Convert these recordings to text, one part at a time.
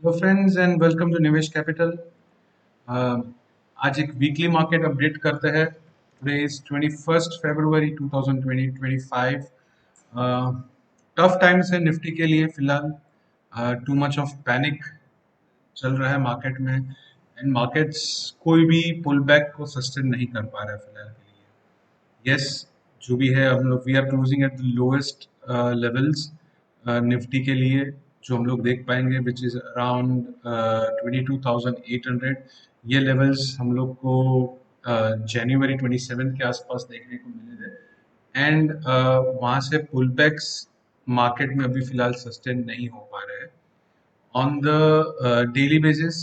Hello friends and welcome to Nivesh Capital. आज एक weekly market update करते हैं। Today is 21 February 2025। Tough times है निफ्टी के लिए फिलहाल। टू मच ऑफ पैनिक चल रहा है मार्केट में एंड मार्केट्स कोई भी पुल बैक को सस्टेन नहीं कर पा रहा है फिलहाल के लिए। यस, जो भी है हम लोग we are closing at the lowest levels Nifty के लिए, जो हम लोग देख पाएंगे विच इज अराउंड 22,800। ये लेवल्स हम लोग को जनवरी 27 के आसपास देखने को मिले थे एंड वहाँ से पुल बैक्स मार्केट में अभी फिलहाल सस्टेन नहीं हो पा रहे हैं on the daily basis.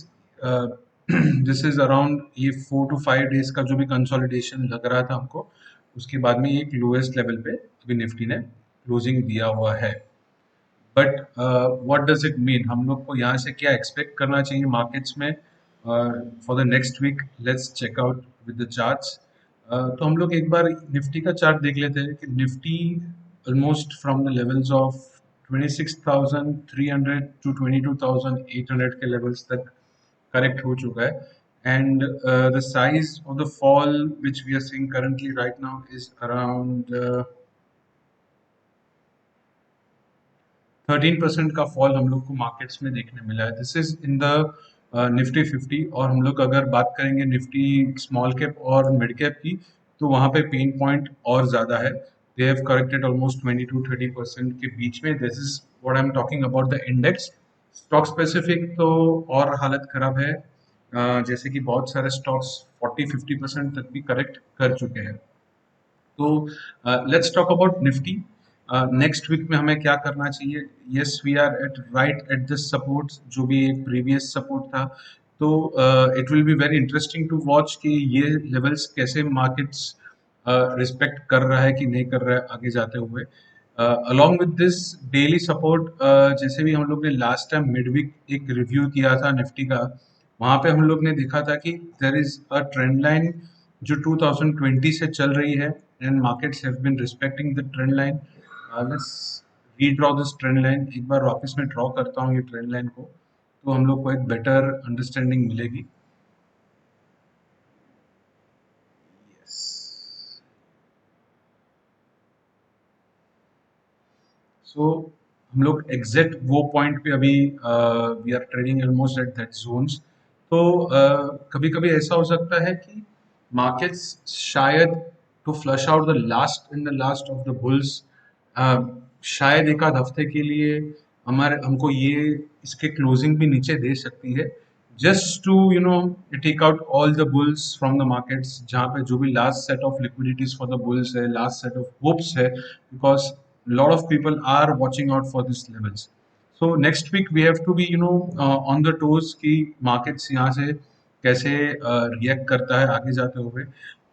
This is around ये 4 to 5 डेज का जो भी कंसोलिडेशन लग रहा था हमको, उसके बाद में एक लोएस्ट लेवल पे अभी निफ्टी ने क्लोजिंग दिया हुआ है। But what does it mean, हम लोग को यहाँ से क्या एक्सपेक्ट करना चाहिए मार्केट्स में for the next week? Let's check out with the charts. तो हम लोग एक बार निफ्टी का चार्ट देख लेते हैं कि Nifty almost from the levels of 26,300 to 22,800 के लेवल्स तक करेक्ट हो चुका है and the size of the fall which we are seeing currently right now is around 13% का फॉल हम लोग को मार्केट्स में देखने मिला है। This is in the Nifty 50। और हम लोग अगर बात करेंगे निफ्टी स्मॉल कैप और मिड कैप की, तो वहाँ पे पेन पॉइंट और ज़्यादा है। They have corrected almost 20 to 30% के बीच में। This is what I am talking about the index. Stock specific तो और हालत खराब है। जैसे कि बहुत सारे स्टॉक्स 40-50% तक भी करेक्ट कर चुके हैं। तो let's talk about Nifty. Next week में हमें क्या करना चाहिए? Yes, we are at right at this support, जो भी एक प्रीवियस सपोर्ट था। तो it will be very interesting to watch कि ये लेवल्स कैसे मार्केट्स रिस्पेक्ट कर रहा है कि नहीं कर रहा है आगे जाते हुए। Along with this daily support, जैसे भी हम लोग ने लास्ट टाइम मिड वीक एक रिव्यू किया था निफ्टी का, वहां पे हम लोग ने देखा था कि there is a trend line जो 2020 से चल रही है and markets have been respecting the trend line. Let's redraw this trend line. एक बार वापस में ड्रॉ करता हूँ ये ट्रेंड लाइन को, तो हम लोग को एक बेटर अंडरस्टैंडिंग मिलेगी। यस, सो हम लोग एग्जैक्ट वो पॉइंट पे अभी we are trading almost at that zones. तो कभी कभी ऐसा हो सकता है कि मार्केट्स शायद to flush out the last in the last of the bulls, शायद एक आध हफ्ते के लिए हमारे हमको ये इसके क्लोजिंग भी नीचे दे सकती है, just to take out all the bulls from the markets, जहाँ पे जो भी last set of liquidities for the bulls है, लास्ट सेट ऑफ होप्स है, because lot of people are watching out for these levels. So next week we have to be on the toes कि markets यहाँ से कैसे react करता है आगे जाते हुए।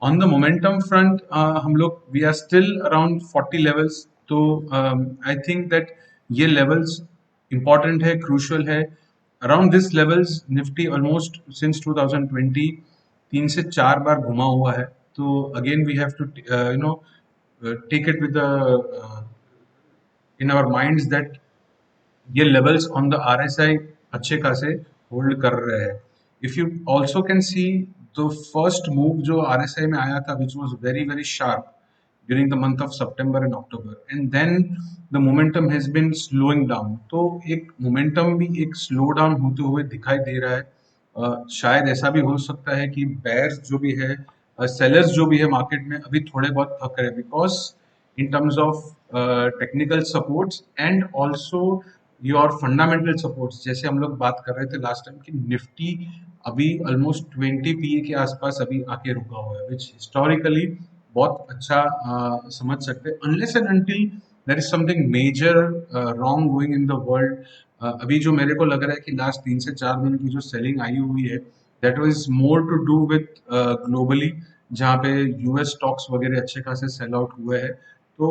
On the momentum front, हम लोग we are still around 40 levels। तो I think that ये levels important है, crucial है। Around this levels Nifty almost since 2020 3 से 4 बार घुमा हुआ है। तो again we have to take it with the in our minds that ये लेवल्स ऑन द आरएसआई अच्छे खासे होल्ड कर रहे हैं। If you also can see the first move जो आरएसआई में आया था which was very very sharp during the month of September and October and then the momentum has been slowing down. तो एक मोमेंटम भी एक स्लो डाउन होते हुए दिखाई दे रहा है। शायद ऐसा भी हो सकता है कि बेयर्स जो भी है, सेलर्स जो भी है मार्केट में अभी थोड़े बहुत थक रहे हैं, because in terms of technical supports and also your fundamental supports। जैसे हम लोग बात कर रहे थे लास्ट टाइम कि निफ्टी अभी ऑलमोस्ट 20 पीए के आसपास अभी आके रुका हुआ है, विच हिस्टोरिकली बहुत अच्छा समझ सकते हैं। Unless and until there is something major wrong going in the world. अभी जो मेरे को लग रहा है कि लास्ट 3 से 4 दिन की जो सेलिंग आई हुई है, that was more to do with globally, जहाँ पे यूएस स्टॉक्स वगैरह अच्छे खासे सेल आउट हुए हैं। तो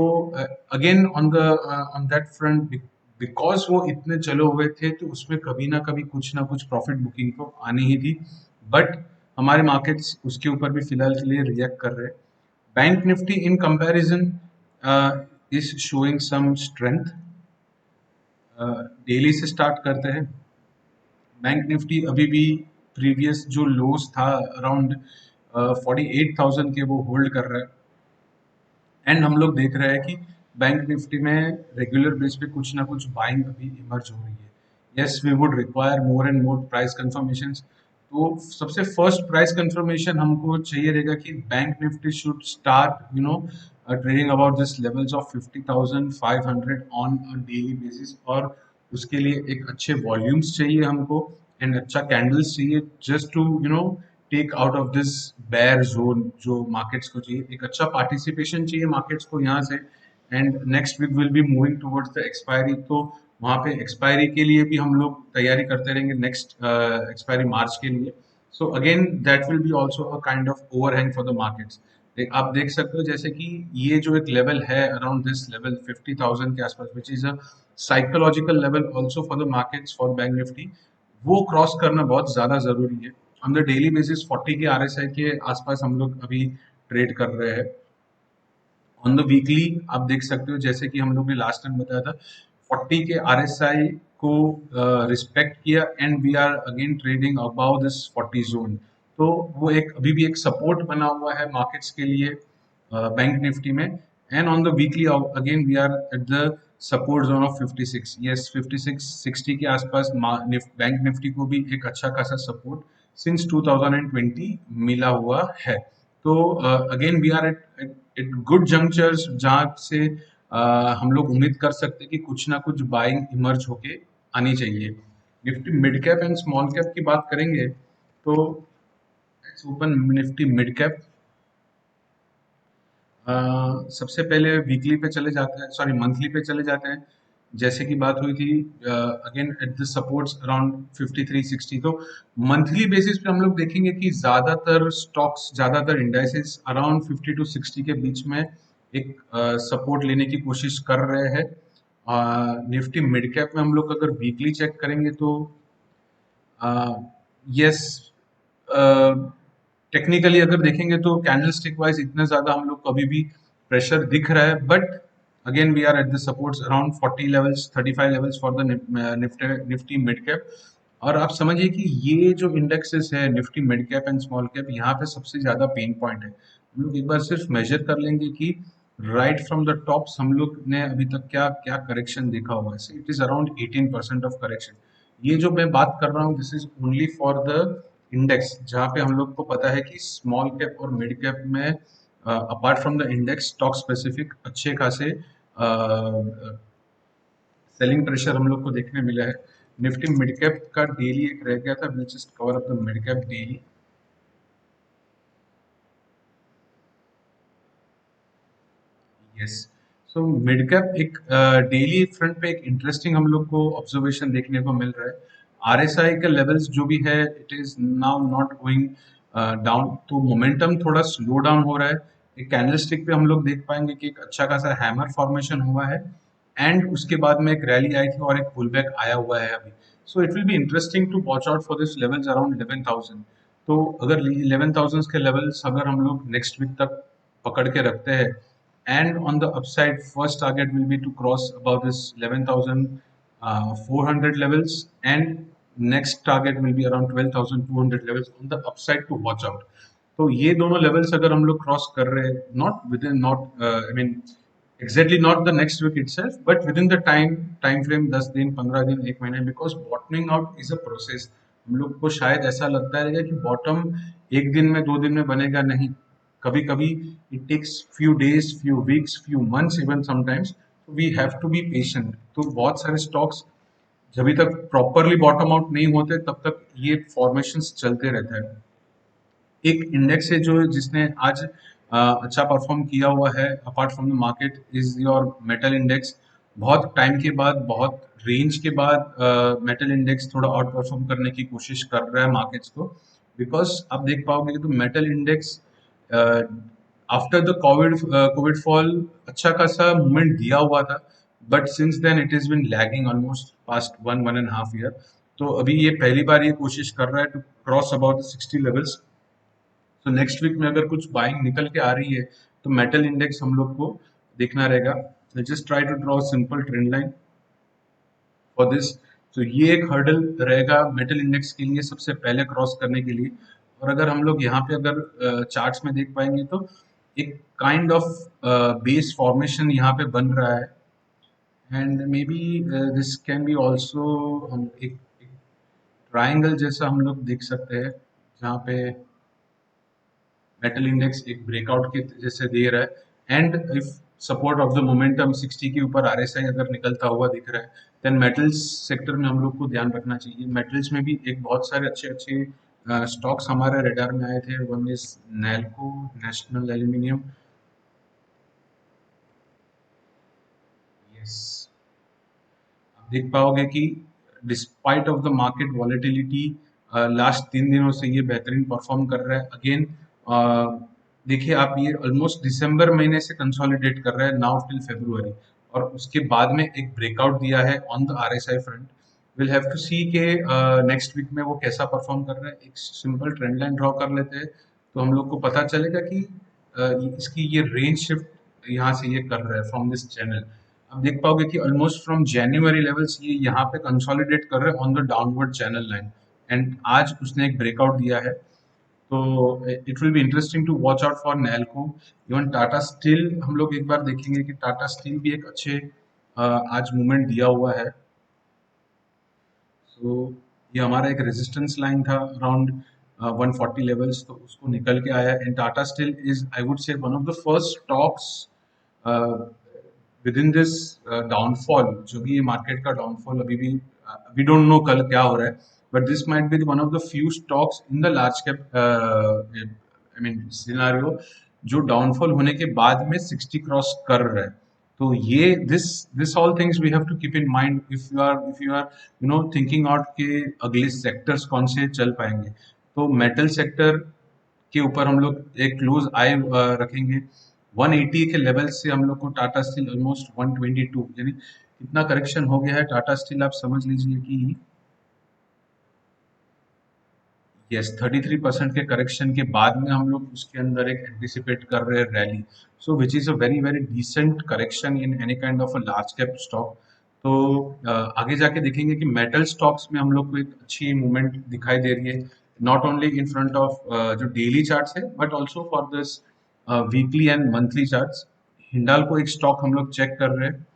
again on that front, because वो इतने चले हुए थे, तो उसमें कभी ना कुछ प्रॉफिट बुकिंग तो आनी ही थी। बट हमारे मार्केट्स उसके ऊपर भी फिलहाल के लिए रिएक्ट कर रहे हैं। Bank Nifty in comparison is showing some strength. Daily से स्टार्ट करते हैं। बैंक निफ्टी अभी भी प्रीवियस जो लोस था अराउंड 48,000 के वो होल्ड कर रहा है। एंड हम लोग देख रहे हैं कि बैंक निफ्टी में रेगुलर बेस पे कुछ ना कुछ बाइंग अभी इमर्ज हो रही है। Yes, we would require more and more price confirmation. तो सबसे फर्स्ट प्राइस कंफर्मेशन हमको चाहिए रहेगा कि bank Nifty should start trading about this levels of 50,500 on a daily basis. और उसके लिए एक अच्छे वॉल्यूम्स चाहिए हमको एंड अच्छा कैंडल्स चाहिए just to take out of this bear zone जो मार्केट्स को चाहिए। एक अच्छा पार्टिसिपेशन चाहिए मार्केट्स को यहाँ से। And next week will be moving towards the expiry. तो वहाँ पे एक्सपायरी के लिए भी हम लोग तैयारी करते रहेंगे नेक्स्ट एक्सपायरी मार्च के लिए। So again that will be also a kind of overhang for the markets. आप देख सकते हो जैसे कि ये जो एक लेवल है अराउंड दिस लेवल 50,000 के आसपास, विच is a psychological level also for the markets for bank Nifty, वो क्रॉस करना बहुत ज्यादा जरूरी है। ऑन द डेली बेसिस 40 के आरएसआई के आसपास हम लोग अभी ट्रेड कर रहे हैं। ऑन द वीकली आप देख सकते हो जैसे कि हम लोग ने लास्ट टाइम बताया था 40 के आरएसआई को रिस्पेक्ट किया and we are again trading about this 40 zone. तो वो एक अभी भी एक सपोर्ट बना हुआ है मार्केट्स के लिए बैंक निफ्टी में। And on the weekly again we are at the support zone of 56। Yes, 5660 के आसपास बैंक निफ्टी को भी एक अच्छा खासा सपोर्ट सिंस 2020 मिला हुआ है। तो again we are at good junctures जहाँ से हम लोग उम्मीद कर सकते हैं कि कुछ ना कुछ बाइंग इमर्ज होके आनी चाहिए। Nifty mid cap and small cap की बात करेंगे तो let's open Nifty mid cap. सबसे पहले वीकली पे चले जाते हैं, सॉरी मंथली पे चले जाते हैं। जैसे कि बात हुई थी again eight the supports around 5360। तो मंथली बेसिस पे हम लोग देखेंगे कि ज्यादातर स्टॉक्स, ज्यादातर इंडाइसेस अराउंड 50 टू 60 के बीच में एक सपोर्ट लेने की कोशिश कर रहे हैं। निफ्टी मिड कैप में हम लोग अगर वीकली चेक करेंगे तो यस, टेक्निकली अगर देखेंगे तो कैंडल स्टिक वाइज इतना ज्यादा हम लोग को अभी भी प्रेशर दिख रहा है। But again we are at the supports around 40 levels, 35 levels for the Nifty mid cap. और आप समझिए कि ये जो इंडेक्सेस है Nifty mid cap and small cap, यहाँ पे सबसे ज्यादा पेन पॉइंट है। हम लोग एक बार सिर्फ मेजर कर लेंगे कि राइट फ्रॉम द टॉप्स हम लोग ने अभी तक क्या क्या करेक्शन देखा हुआ है। It is around 18% of correction. ये जो मैं बात कर रहा हूँ this is only for the index, जहाँ पे हम लोग को पता है कि स्मॉल कैप और मिड कैप में apart from the index stock specific अच्छे खासे सेलिंग प्रेशर हम लोग को देखने मिला है। निफ्टी मिड कैप का डेली एक रह गया था, will just cover up the mid cap daily. Yes, so mid cap एक डेली फ्रंट पे एक इंटरेस्टिंग हम लोग को ऑब्जर्वेशन देखने को मिल रहा है। आरएसआई का लेवल्स जो भी है it is now not going down, तो मोमेंटम थोड़ा स्लो डाउन हो रहा है। एक कैंडलस्टिक पे हम लोग देख पाएंगे कि एक अच्छा खासा हैमर फॉर्मेशन हुआ है एंड उसके बाद में एक रैली आई थी और एक पुल बैक आया हुआ है अभी। So it will be interesting to watch out for this levels around 11,000। तो अगर 11,000 के लेवल्स अगर हम लोग नेक्स्ट वीक तक पकड़ के रखते हैं, and on the upside first target will be to cross above this 11,400 levels, and next target will be around 12,200 levels on the upside to watch out। तो ये दोनों लेवल्स अगर हम लोग क्रॉस कर रहे हैं, not within, not I mean exactly not the next week itself, but within the time frame 10 दिन, 15 दिन, एक महीने, because bottoming out is a process. हम लोग को शायद ऐसा लगता रहेगा कि बॉटम एक दिन में, 2 दिन में बनेगा, नहीं। कभी कभी it takes few days, few weeks, few months even sometimes। we have to be patient। तो बहुत सारे स्टॉक्स जब तक प्रॉपरली बॉटम आउट नहीं होते तब तक ये फॉर्मेशंस चलते रहते हैं। एक इंडेक्स है जो जिसने आज अच्छा परफॉर्म किया हुआ है apart from the market is your metal index. बहुत टाइम के बाद, बहुत रेंज के बाद मेटल इंडेक्स थोड़ा आउट परफॉर्म करने की कोशिश कर रहा है मार्केट्स को। बिकॉज आप देख पाओगे कि तो metal index after the COVID fall अच्छा खासा मूवमेंट दिया हुआ था, but since then it is been lagging almost past 1.5 year. तो अभी ये पहली बार ये कोशिश कर रहा है टू क्रॉस अबाउट 60 लेवल्स। तो नेक्स्ट वीक में अगर कुछ बाइंग निकल के आ रही है तो मेटल इंडेक्स हम लोग को देखना रहेगा। Just try to draw simple trend line for this. तो ये एक हर्डल रहेगा मेटल इंडेक्स के लिए सबसे पहले क्रॉस करने के लिए। और अगर हम लोग यहाँ पे अगर चार्ट्स में देख पाएंगे तो एक काइंड ऑफ बेस फॉर्मेशन यहाँ पे बन रहा है। And may be this can be also, हम एक ट्राइंगल जैसा हम लोग देख सकते हैं जहाँ पे मेटल इंडेक्स एक ब्रेकआउट के जैसे दे रहा है। And if support of the momentum 60 के ऊपर आरएसआई अगर निकलता हुआ दिख रहा है, देन मेटल्स सेक्टर में हम लोग को ध्यान रखना चाहिए। मेटल्स में भी एक बहुत सारे अच्छे अच्छे स्टॉक्स हमारे रडार में आए थे। One is NALCO, national aluminium. Yes, आप देख पाओगे कि despite of the market volatility last 3 दिनों से ये बेहतरीन परफॉर्म कर रहा है। अगेन देखिए आप, ये ऑलमोस्ट दिसंबर महीने से कंसोलिडेट कर रहा है नाउ टिल फेब्रुअरी, और उसके बाद में एक ब्रेकआउट दिया है on the RSI front. Will have to see के नेक्स्ट वीक में वो कैसा परफॉर्म कर रहा है। एक सिंपल ट्रेंड लाइन ड्रॉ कर लेते हैं तो हम लोग को पता चलेगा कि इसकी ये रेंज शिफ्ट यहाँ से ये कर रहा है फ्रॉम दिस चैनल। आप देख पाओगे कि ऑलमोस्ट फ्रॉम जनवरी लेवल्स ये यहाँ पे कंसोलिडेट कर रहे हैं on the downward channel line. And आज उसने एक ब्रेकआउट दिया है। तो it will be interesting to watch out for NALCO. Even Tata Steel हम लोग एक बार देखेंगे कि टाटा स्टील भी एक अच्छे आज मूवमेंट दिया हुआ है। सो ये हमारा एक रेजिस्टेंस लाइन था अराउंड 140 लेवल्स, तो उसको निकल के आया। And Tata steel is, I would say, one of the first stocks with in this downfall. जो भी ये मार्केट का डाउनफॉल अभी भी वी डोंट नो कल क्या हो रहा है, but this might be one of the few stocks in the large cap I mean scenario जो डाउनफॉल होने के बाद में 60 क्रॉस कर रहा है। तो ये this all things we have to keep in mind if you are thinking out के अगले सेक्टर्स कौन से चल पाएंगे। तो मेटल सेक्टर के ऊपर हम लोग एक क्लोज आई रखेंगे। 180 के लेवल से हम लोग को टाटा स्टील ऑलमोस्ट 122, यानी कितना करेक्शन हो गया है टाटा स्टील, आप समझ लीजिए कि यस 33% के करेक्शन के बाद में हम लोग उसके अंदर एक एंटिसिपेट कर रहे हैं rally. So which is a very very decent correction in any kind of a large cap stock. तो आगे जाके देखेंगे कि मेटल स्टॉक्स में हम लोग को एक अच्छी मूवमेंट दिखाई दे रही है, not only in front of जो डेली चार्ट्स है but also for this weekly and monthly charts. Hindalco एक स्टॉक हम लोग चेक कर रहे हैं।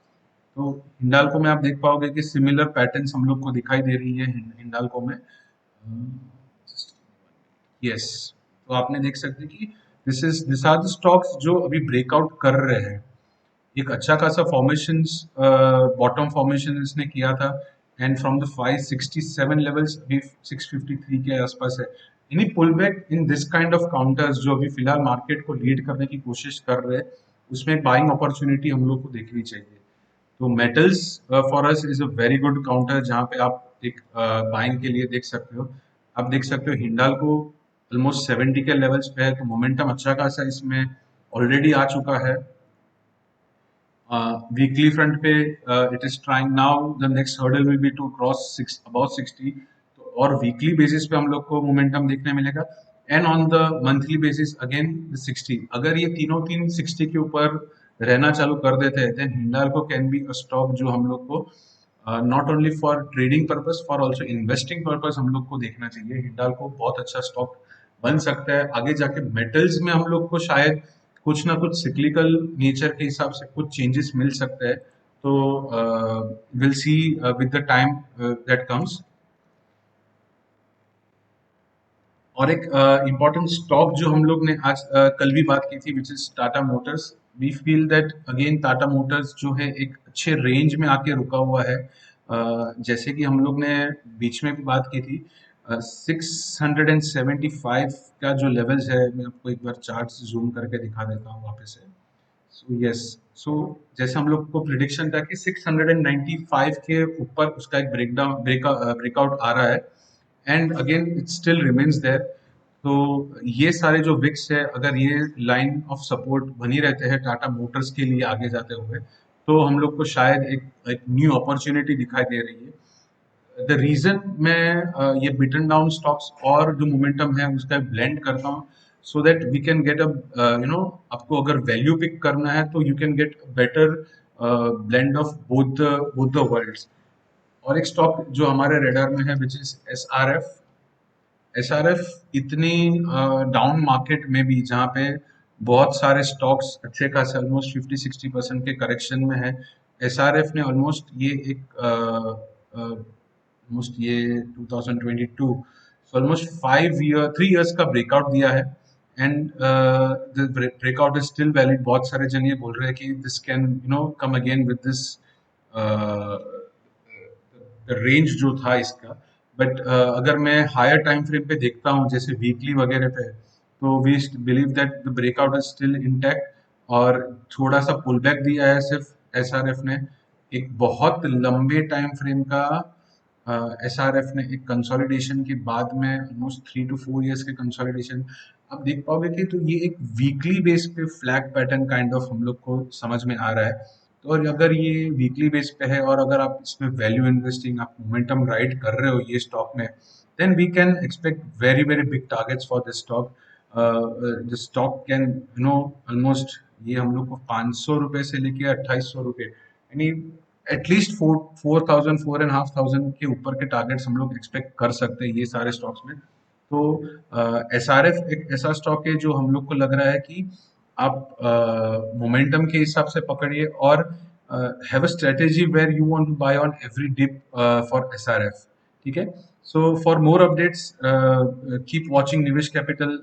तो हिंडाल्को में आप देख पाओगे कि सिमिलर पैटर्न्स हम लोग को दिखाई दे रही है हिंडाल्को में। यस, तो आपने देख सकते हैं कि दिस आर द स्टॉक्स जो अभी ब्रेकआउट कर रहे हैं। एक अच्छा खासा फॉर्मेशन, बॉटम फॉर्मेशन इसने किया था। एंड फ्रॉम द 567 लेवल्स अभी 653 के आसपास है। यानी pull back in this kind of counters जो अभी फिलहाल मार्केट को लीड करने की कोशिश कर रहे हैं, उसमें बाइंग अपॉर्चुनिटी हम लोग को देखनी चाहिए। तो metals for us is a very good counter जहाँ पे आप एक बाइंग के लिए देख सकते हो। आप देख सकते हो हिंडाल्को ऑलमोस्ट 70 के लेवल्स पे है, तो मोमेंटम अच्छा खासा इसमें ऑलरेडी आ चुका है। वीकली फ्रंट पे it is trying now, the next hurdle will be to cross about 60। तो और वीकली बेसिस पे हम लोग को मोमेंटम देखने मिलेगा। And on the monthly basis again 60। अगर ये तीनों तीन 60 के ऊपर रहना चालू कर देते हैं, then Hindalco can be a stock जो हम लोग को not only for trading purpose, for also investing purpose हम लोग को देखना चाहिए। हिंडाल्को बहुत अच्छा स्टॉक बन सकता है आगे जाके। मेटल्स में हम लोग को शायद कुछ ना कुछ सिक्लिकल नेचर के हिसाब से कुछ चेंजेस मिल सकते हैं। तो will see with the time that comes. और एक इम्पॉर्टेंट स्टॉक जो हम लोग ने आज कल भी बात की थी, which is Tata Motors. We feel that again Tata Motors जो है एक अच्छे रेंज में आके रुका हुआ है। जैसे कि हम लोग ने बीच में भी बात की थी, 675 का जो लेवल्स है, मैं आपको एक बार चार्ट जूम करके दिखा देता हूँ वापस से। सो यस, सो जैसे हम लोग को प्रिडिक्शन था कि 695 के ऊपर उसका एक ब्रेकआउट आ रहा है। And again it still remains there. तो ये सारे जो विक्स है, अगर ये लाइन ऑफ सपोर्ट बनी रहते हैं टाटा मोटर्स के लिए आगे जाते हुए, तो हम लोग को शायद एक न्यू अपॉर्चुनिटी दिखाई दे रही है। द रीजन मैं ये बिटन डाउन स्टॉक्स और जो मोमेंटम है उसका ब्लेंड करता हूँ, so that we can get a आपको अगर वैल्यू पिक करना है तो you can get better blend of both the worlds. और एक स्टॉक जो हमारे रेडार में है विच इज SRF। SRF इतनी डाउन मार्केट में भी, जहाँ पे बहुत सारे स्टॉक्स अच्छे खासे ऑलमोस्ट 50-60% के करेक्शन में है, SRF ने ऑलमोस्ट ये एक ऑलमोस्ट ये 2022, सो ऑलमोस्ट 3 इयर्स का ब्रेकआउट दिया है। And the breakout is still valid. बहुत सारे जन ये बोल रहे हैं कि this can come again with this range जो था इसका। बट अगर मैं हायर टाइम फ्रेम पे देखता हूँ, जैसे वीकली वगैरह पे, तो we believe that the breakout is still intact. और थोड़ा सा पुल बैक दिया है सिर्फ SRF ने। एक बहुत लंबे टाइम फ्रेम का SRF ने एक कंसोलिडेशन के बाद में ऑलमोस्ट 3 to 4 इयर्स के कंसोलिडेशन आप देख पाओगे कि, तो ये एक वीकली बेस पे फ्लैग पैटर्न काइंड ऑफ हम लोग को समझ में आ रहा है। तो और अगर ये वीकली बेस पे है और अगर आप इसमें वैल्यू इन्वेस्टिंग, आप मोमेंटम राइड कर रहे हो ये स्टॉक में, then we can expect very very big targets for this stock. The stock can almost, ये हम लोग को 500 रुपए से लेके 2800 रुपए, यानी एटलीस्ट 4,000 4,500 के ऊपर के टारगेट्स हम लोग एक्सपेक्ट कर सकते हैं ये सारे स्टॉक्स में। तो SRF एक ऐसा स्टॉक है जो हम लोग को लग रहा है कि आप मोमेंटम के हिसाब से पकड़िए, और have a strategy where you want to buy on every dip for SRF। ठीक है। So for more updates keep watching Nivesh capital